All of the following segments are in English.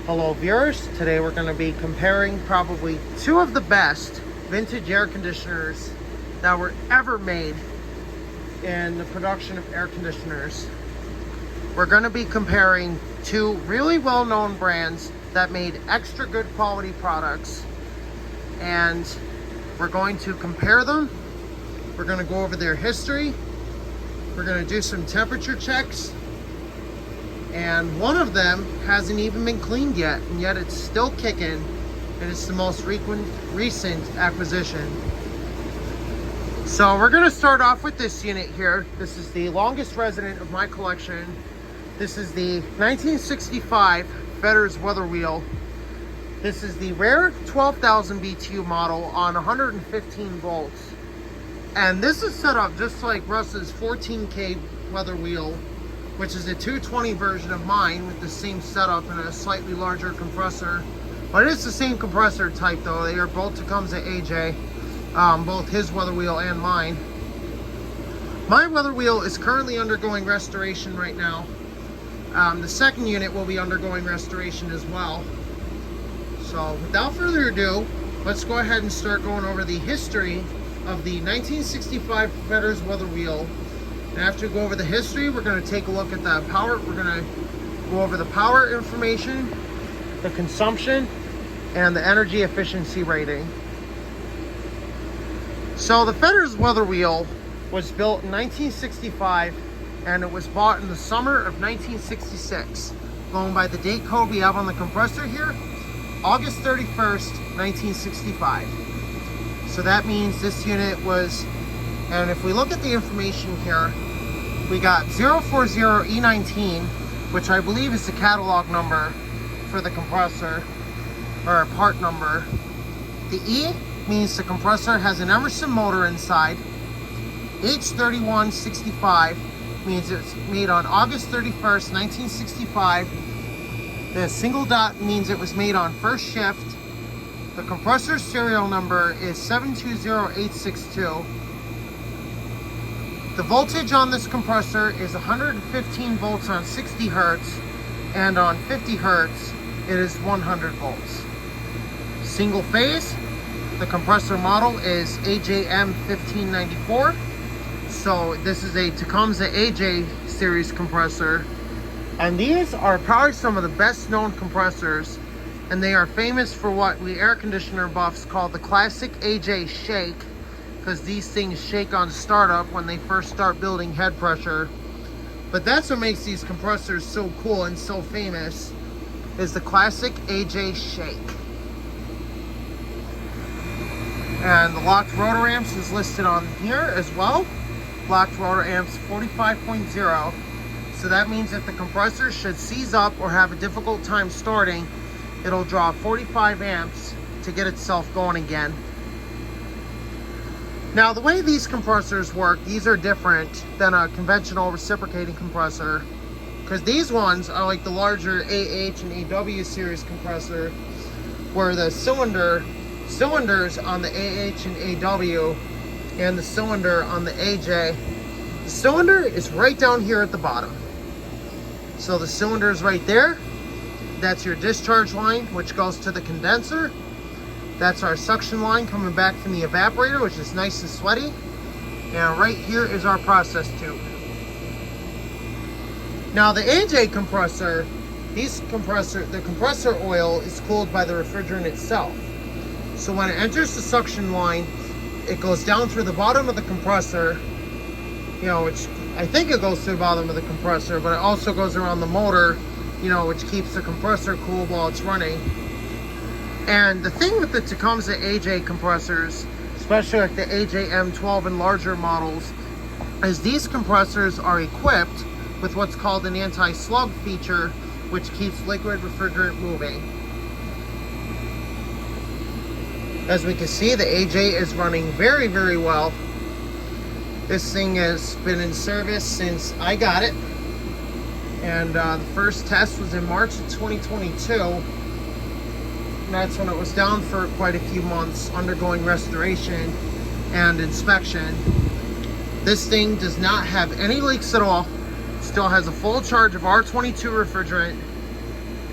Hello viewers, today we're going to be comparing probably two of the best vintage air conditioners that were ever made in the production of air conditioners. We're going to be comparing two really well-known brands that made extra good quality products, and we're going to compare them. We're going to go over their history. We're going to do some temperature checks. And one of them hasn't even been cleaned yet, and yet it's still kicking, and it's the most recent acquisition. So we're going to start off with this unit here. This is the longest resident of my collection. This is the 1965 Fetters Weather Wheel. This is the rare 12,000 BTU model on 115 volts. And this is set up just like Russ's 14K Weather Wheel, which is a 220 version of mine with the same setup and a slightly larger compressor. But it's the same compressor type though. They are both Tecumseh AJ, both his weather wheel and mine. My weather wheel is currently undergoing restoration right now. The second unit will be undergoing restoration as well. So without further ado, let's go ahead and start going over the history of the 1965 Fetters Weather Wheel. And after we go over the history, we're going to take a look at the power. We're going to go over the power information, the consumption, and the energy efficiency rating. So the Fetters Weather Wheel was built in 1965, and it was bought in the summer of 1966. Going by the date code we have on the compressor here, August 31st, 1965. So that means this unit was, and if we look at the information here, we got 040E19, which I believe is the catalog number for the compressor, or a part number. The E means the compressor has an Emerson motor inside. H3165 means it's made on August 31st, 1965. The single dot means it was made on first shift. The compressor serial number is 720862. The voltage on this compressor is 115 volts on 60 hertz, and on 50 hertz, it is 100 volts. Single phase, the compressor model is AJM1594. So this is a Tecumseh AJ series compressor. And these are probably some of the best known compressors, and they are famous for what we air conditioner buffs call the classic AJ shake, because these things shake on startup when they first start building head pressure. But that's what makes these compressors so cool and so famous, is the classic AJ shake. And the locked rotor amps is listed on here as well. Locked rotor amps 45.0. So that means if the compressor should seize up or have a difficult time starting, it'll draw 45 amps to get itself going again. Now, the way these compressors work, these are different than a conventional reciprocating compressor, because these ones are like the larger AH and AW series compressor, where the cylinders on the AH and AW and the cylinder on the AJ, the cylinder is right down here at the bottom. So the cylinder is right there. That's your discharge line, which goes to the condenser. That's our suction line coming back from the evaporator, which is nice and sweaty. And right here is our process tube. Now the AJ compressor, the compressor oil is cooled by the refrigerant itself. So when it enters the suction line, it goes down through the bottom of the compressor, which I think it goes to the bottom of the compressor, but it also goes around the motor, which keeps the compressor cool while it's running. And the thing with the Tecumseh AJ compressors, especially like the AJM12 and larger models, is these compressors are equipped with what's called an anti-slug feature, which keeps liquid refrigerant moving. As we can see, the AJ is running very, very well. This thing has been in service since I got it. And the first test was in March of 2022. And that's when it was down for quite a few months, undergoing restoration and inspection. This thing does not have any leaks at all. It still has a full charge of R22 refrigerant.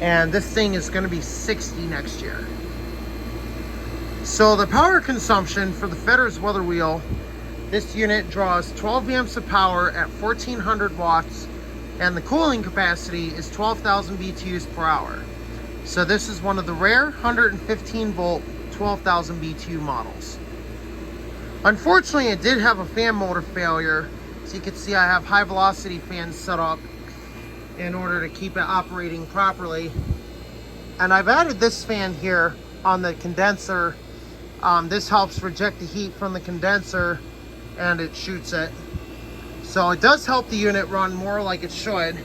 and this thing is going to be 60 next year. So the power consumption for the Fetters weather wheel, this unit draws 12 amps of power at 1400 watts, and the cooling capacity is 12,000 BTUs per hour. So this is one of the rare 115 volt 12,000 BTU models. Unfortunately, it did have a fan motor failure. So you can see I have high velocity fans set up in order to keep it operating properly. And I've added this fan here on the condenser. This helps reject the heat from the condenser and it shoots it. So it does help the unit run more like it should,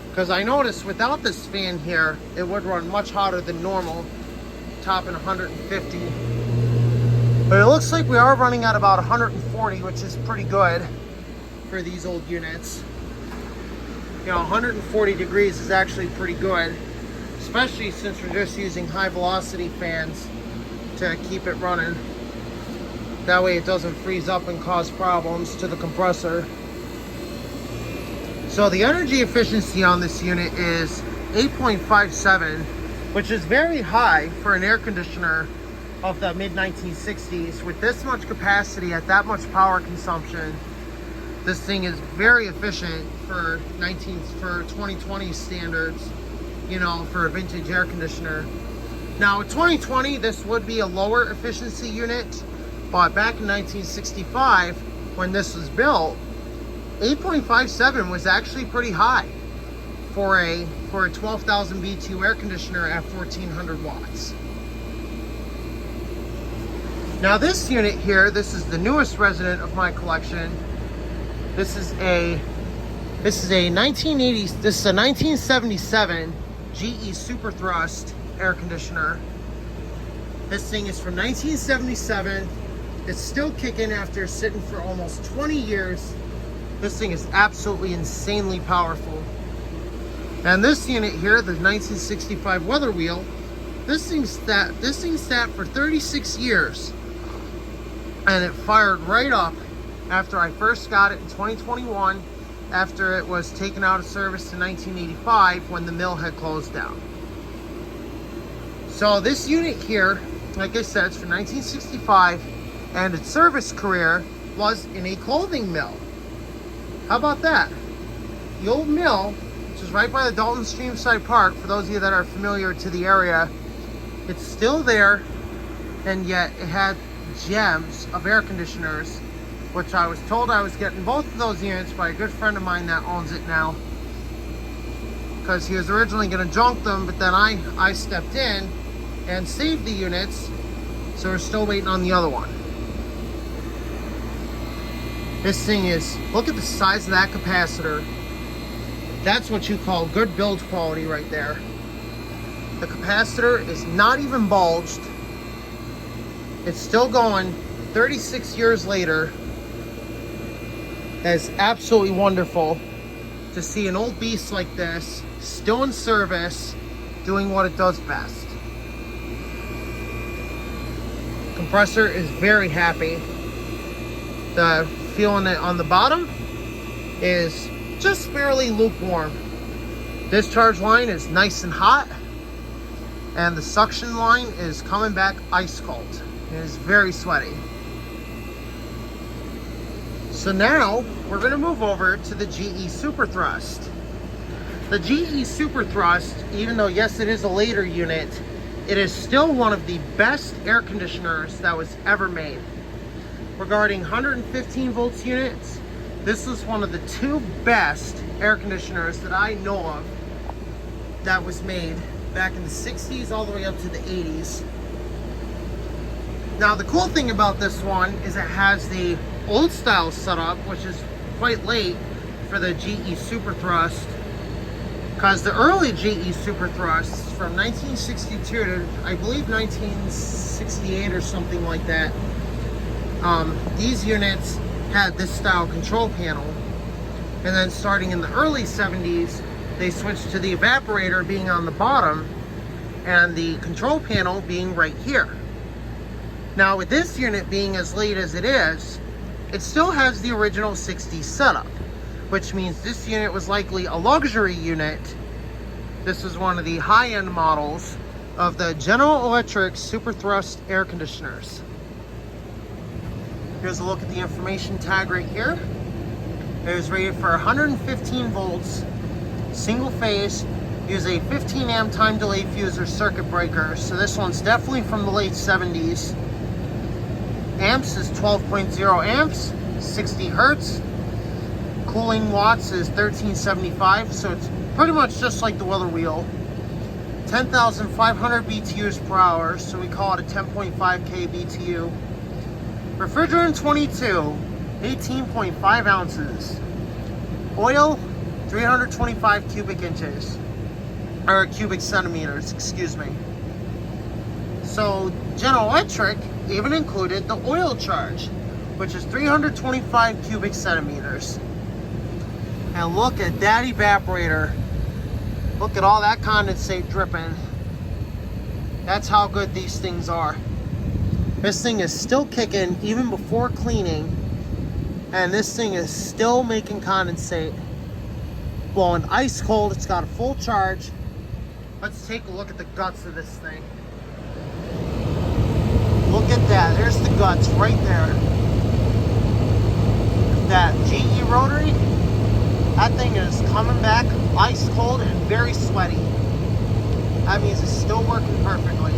because I noticed without this fan here, it would run much hotter than normal, topping 150. But it looks like we are running at about 140, which is pretty good for these old units. You know, 140 degrees is actually pretty good, especially since we're just using high velocity fans to keep it running. That way it doesn't freeze up and cause problems to the compressor. So the energy efficiency on this unit is 8.57, which is very high for an air conditioner of the mid-1960s. With this much capacity at that much power consumption, this thing is very efficient for 2020 standards, you know, for a vintage air conditioner. Now, in 2020, this would be a lower efficiency unit, but back in 1965, when this was built, 8.57 was actually pretty high for a 12,000 BTU air conditioner at 1400 watts. Now this unit here, this is the newest resident of my collection. This is a 1977 GE Superthrust air conditioner. This thing is from 1977. It's still kicking after sitting for almost 20 years. This thing is absolutely insanely powerful. And this unit here, the 1965 weather wheel, this thing sat for 36 years. And it fired right up after I first got it in 2021, after it was taken out of service in 1985 when the mill had closed down. So this unit here, like I said, it's from 1965, and its service career was in a clothing mill. How about that? The old mill, which is right by the Dalton Streamside Park, for those of you that are familiar to the area, it's still there, and yet it had gems of air conditioners, which I was told I was getting both of those units by a good friend of mine that owns it now, because he was originally going to junk them, but then I stepped in and saved the units, so we're still waiting on the other one. This thing is, look at the size of that capacitor. That's what you call good build quality right there. The capacitor is not even bulged. It's still going 36 years later. That is absolutely wonderful to see an old beast like this still in service, doing what it does best. Compressor is very happy. The feeling it on the bottom is just barely lukewarm. Discharge line is nice and hot, and the suction line is coming back ice cold. It is very sweaty. So now we're going to move over to the GE Superthrust. The GE Superthrust, even though yes it is a later unit, it is still one of the best air conditioners that was ever made. Regarding 115 volts units, this is one of the two best air conditioners that I know of that was made back in the 60s all the way up to the 80s. Now the cool thing about this one is it has the old style setup, which is quite late for the GE Superthrust, because the early GE Superthrusts from 1962 to I believe 1968 or something like that, these units had this style control panel, and then starting in the early 70s they switched to the evaporator being on the bottom and the control panel being right here. Now with this unit being as late as it is, it still has the original 60s setup, which means this unit was likely a luxury unit This is one of the high-end models of the General Electric Superthrust air conditioners. Here's a look at the information tag right here. It is rated for 115 volts, single phase, uses a 15 amp time delay fuse or circuit breaker. So this one's definitely from the late 70s. Amps is 12.0 amps, 60 hertz. Cooling watts is 1375, so it's pretty much just like the weather wheel. 10,500 BTUs per hour, so we call it a 10.5K BTU. Refrigerant 22, 18.5 ounces. Oil, 325 cubic inches, or cubic centimeters, excuse me. So General Electric even included the oil charge, which is 325 cubic centimeters. And look at that evaporator. Look at all that condensate dripping. That's how good these things are. This thing is still kicking even before cleaning, and this thing is still making condensate. Blowing ice cold, it's got a full charge. Let's take a look at the guts of this thing. Look at that, there's the guts right there. That GE rotary, that thing is coming back ice cold and very sweaty. That means it's still working perfectly.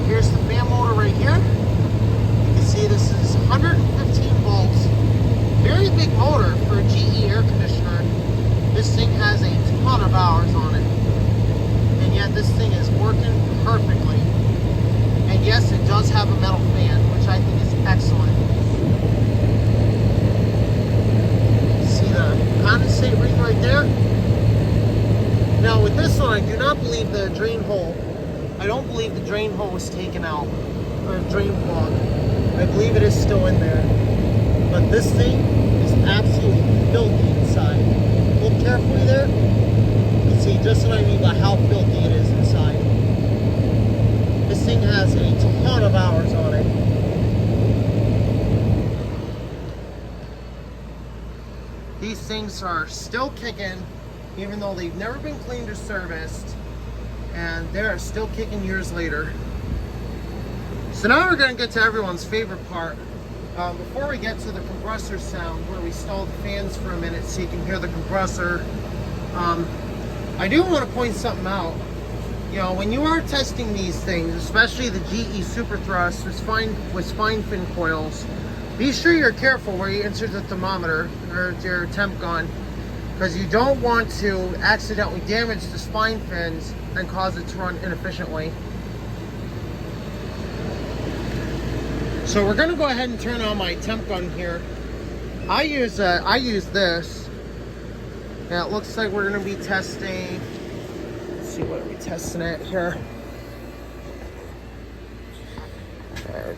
Here's the fan motor right here. You can see this is 115 volts. Very big motor for a GE air conditioner. This thing has a ton of hours on it. And yet this thing is working perfectly. And yes, it does have a metal fan, which I think is excellent. See the condensate ring right there? Now with this one, I do not believe the drain hole, I don't believe the drain hole was taken out, or drain plug. I believe it is still in there. But this thing is absolutely filthy inside. Look carefully there. You can see just what I mean by how filthy it is inside. This thing has a ton of hours on it. These things are still kicking, even though they've never been cleaned or serviced, and they're still kicking years later. So now we're going to get to everyone's favorite part. Before we get to the compressor sound, where we stall the fans for a minute so you can hear the compressor, I do want to point something out. You know, when you are testing these things, especially the GE Superthrust with spine fin coils, be sure you're careful where you insert the thermometer or your temp gun, because you don't want to accidentally damage the spine fins and cause it to run inefficiently. So we're going to go ahead and turn on my temp gun here. I use this, and it looks like we're going to be testing. Let's see, what are we testing at here?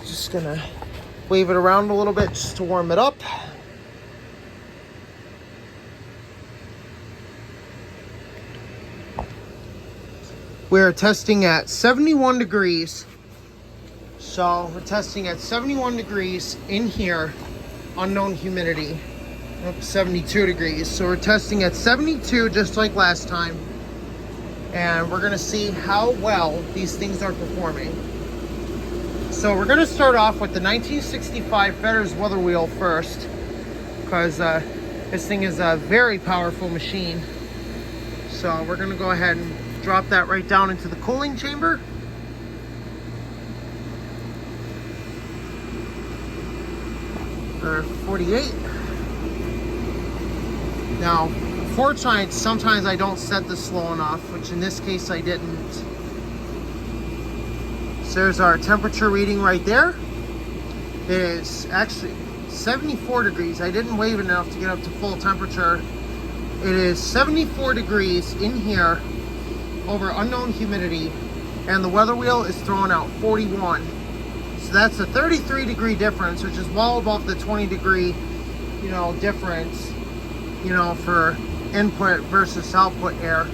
Just going to wave it around a little bit just to warm it up. We're testing at 71 degrees. So we're testing at 71 degrees in here, unknown humidity. 72 degrees. So we're testing at 72 just like last time. And we're gonna see how well these things are performing. So we're gonna start off with the 1965 Fedder's weather wheel first, because this thing is a very powerful machine. So we're gonna go ahead and drop that right down into the cooling chamber. Or 48. Now, unfortunately, sometimes I don't set this slow enough, which in this case I didn't. So there's our temperature reading right there. It is actually 74 degrees. I didn't wave it enough to get up to full temperature. It is 74 degrees in here over unknown humidity, and the weather wheel is throwing out 41. So that's a 33 degree difference, which is well above the 20 degree, difference, for input versus output air.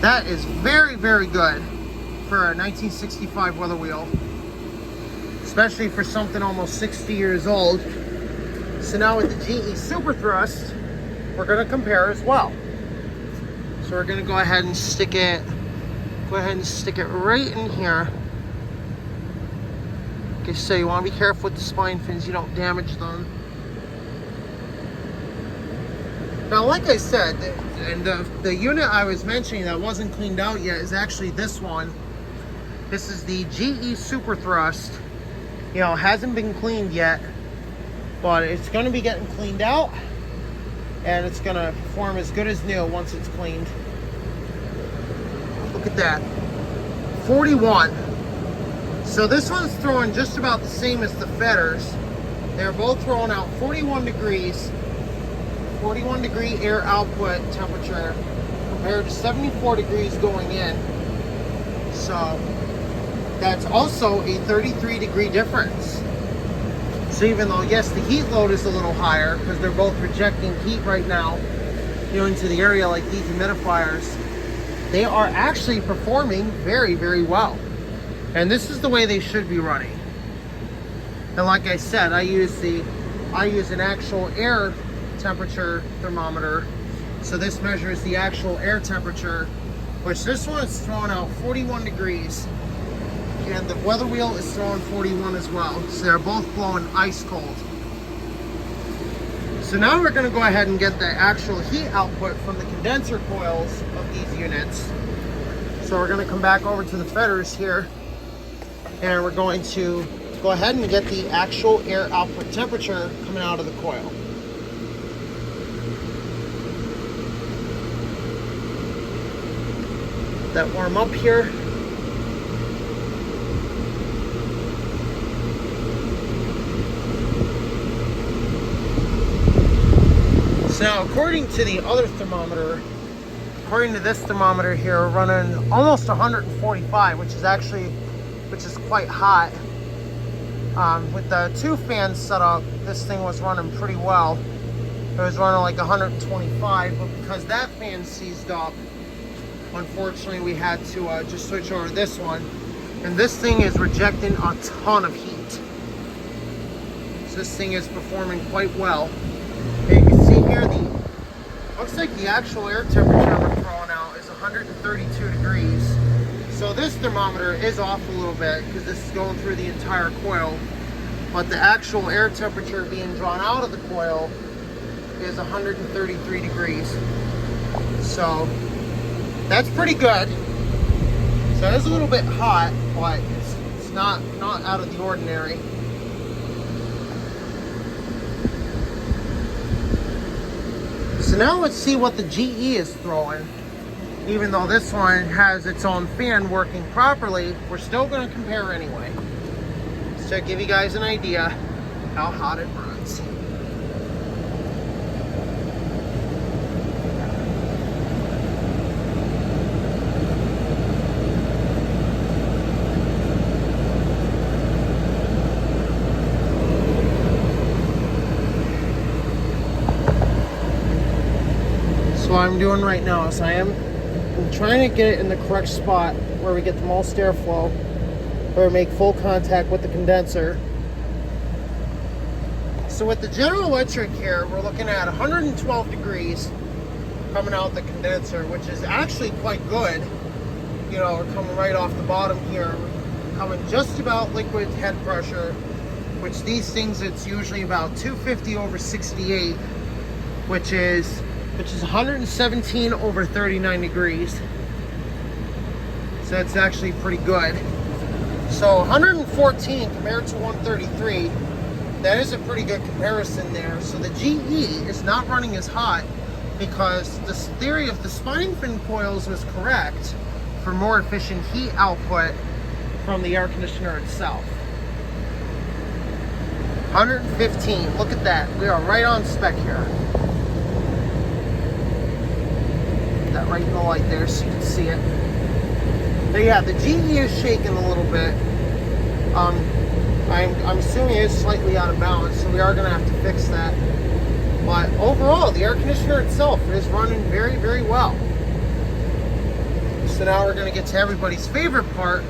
That is very, very good for a 1965 weather wheel, especially for something almost 60 years old. So now with the GE Superthrust, we're going to compare as well. So we're going to go ahead and stick it right in here. Okay, so you want to be careful with the spine fins, you don't damage them. Now, like I said, and the unit I was mentioning that wasn't cleaned out yet is actually this one. This is the GE Superthrust. You know, it hasn't been cleaned yet, but it's going to be getting cleaned out, and it's going to perform as good as new once it's cleaned. Look at that, 41. So this one's throwing just about the same as the Fetters. They're both throwing out 41 degrees, 41 degree air output temperature compared to 74 degrees going in. So that's also a 33 degree difference. So even though, yes, the heat load is a little higher because they're both rejecting heat right now, you know, into the area like these humidifiers, they are actually performing very, very well. And this is the way they should be running. And like I said, I use an actual air temperature thermometer. So this measures the actual air temperature, which this one is throwing out 41 degrees. And the weather wheel is throwing 41 as well. So they're both blowing ice cold. So now we're going to go ahead and get the actual heat output from the condenser coils of these units. So we're going to come back over to the Fetters here, and we're going to go ahead and get the actual air output temperature coming out of the coil. That warm up here. So now, according to the other thermometer, according to this thermometer here, we're running almost 145, which is quite hot. With the two fans set up, this thing was running pretty well. It was running like 125, but because that fan seized up, unfortunately we had to just switch over to this one. And this thing is rejecting a ton of heat. So this thing is performing quite well. And you can see here, looks like the actual air temperature we're throwing out is 132 degrees. So this thermometer is off a little bit because this is going through the entire coil. But the actual air temperature being drawn out of the coil is 133 degrees. So that's pretty good. So it's a little bit hot, but it's not out of the ordinary. So now let's see what the GE is throwing. Even though this one has its own fan working properly, we're still going to compare anyway. So to give you guys an idea how hot it runs. What I'm doing right now is I'm trying to get it in the correct spot where we get the most airflow, where we make full contact with the condenser. So with the General Electric here, we're looking at 112 degrees coming out the condenser, which is actually quite good. You know, we're coming right off the bottom here, coming just about liquid head pressure, which these things, it's usually about 250 over 68, which is 117 over 39 degrees. So that's actually pretty good. So 114 compared to 133, that is a pretty good comparison there. So the GE is not running as hot because this theory of the spine fin coils was correct for more efficient heat output from the air conditioner itself. 115, look at that. We are right on spec here. That right in the light there so you can see it. But yeah, the GE is shaking a little bit. I'm assuming it's slightly out of balance, so we are going to have to fix that. But overall, the air conditioner itself is running very, very well. So now we're going to get to everybody's favorite part,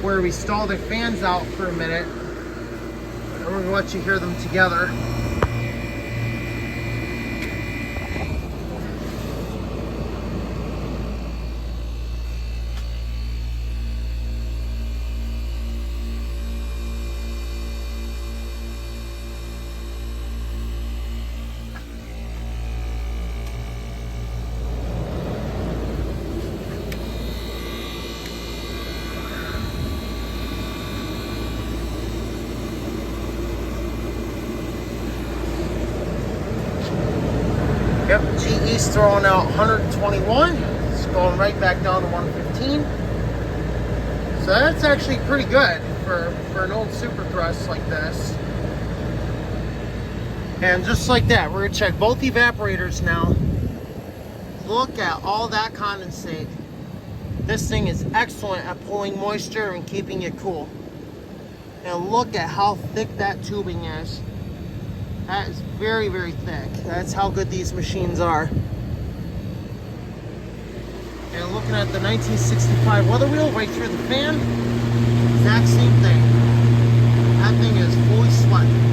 where we stall their fans out for a minute. And we're going to let you hear them together. throwing out 121. It's going right back down to 115. So that's actually pretty good for an old Superthrust like this. And just like that, we're gonna check both evaporators now. Look at all that condensate. This thing is excellent at pulling moisture and keeping it cool. And look at how thick that tubing is. That is very, very thick. That's how good these machines are. And looking at the 1965 weather wheel right through the fan, exact same thing. That thing is fully sweating.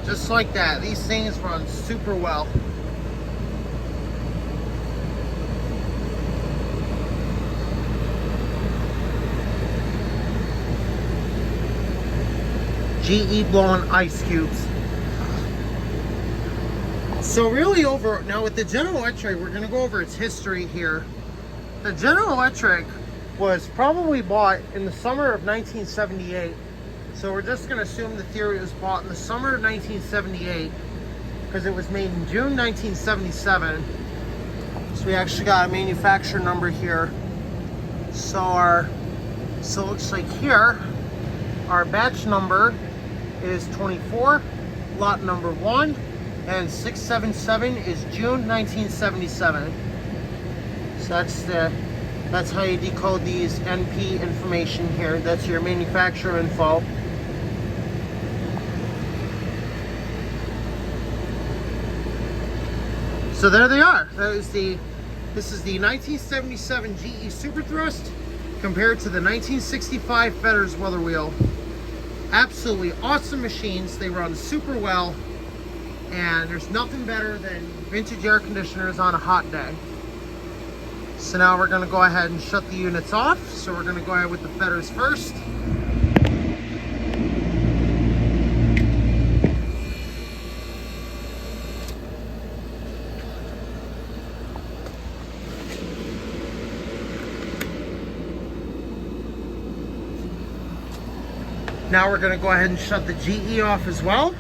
Just like that, these things run super well. GE blowing ice cubes. So really now with the General Electric, we're going to go over its history here. The General Electric was probably bought in the summer of 1978. So we're just going to assume the theory was bought in the summer of 1978 because it was made in June 1977. So we actually got a manufacturer number here. So it looks like here our batch number is 24, lot number 1, and 677 is June 1977. So that's how you decode these NP information here. That's your manufacturer info. So there they are. This is the 1977 GE Superthrust compared to the 1965 Fetters weather wheel. Absolutely awesome machines. They run super well, and there's nothing better than vintage air conditioners on a hot day. So now we're going to go ahead and shut the units off. So we're going to go ahead with the Fetters first. Now we're going to go ahead and shut the GE off as well.